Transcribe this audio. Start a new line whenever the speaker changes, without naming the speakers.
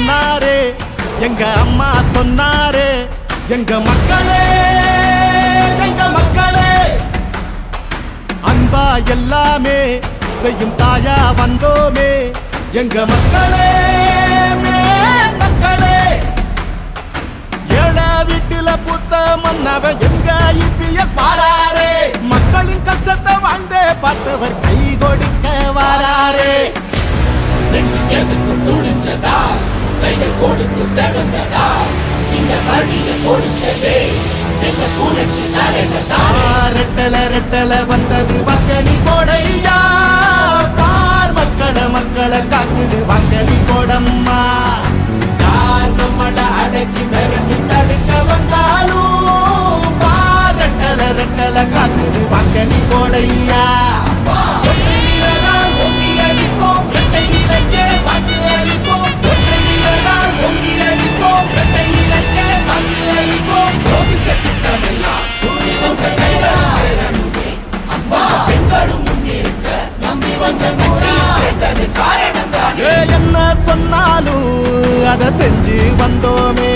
சொன்னாரே எங்க அம்மா சொன்னாரே எங்க மக்களே அன்பா எல்லாமே செய்யும் தாயா வந்தோமே எங்க மக்களே ஏழ வீட்டுல புத்த மன்னவ எங்க இபிஎஸ் வாராரே மக்களின் கஷ்டத்தை வாழ்ந்தே பார்த்தவர் கை கொடுக்க வாராரே
எதுக்கும் துணிச்சதா கைகள் கொடுத்து செவந்ததா இந்த வழியை கொடுத்ததே எங்க புரட்சி தலைவதா
ரெட்டல வந்தது மக்களி போடையா பார் மக்களை காக்குது மக்களி போடம்மா யார் நம்மள அடக்கி மிரட்டி தடுக்க வந்தாலும் பார் ரெட்டல காக்குது மக்களி போடையா என்ன சொன்னாலும் அதை செஞ்சு வந்தோமே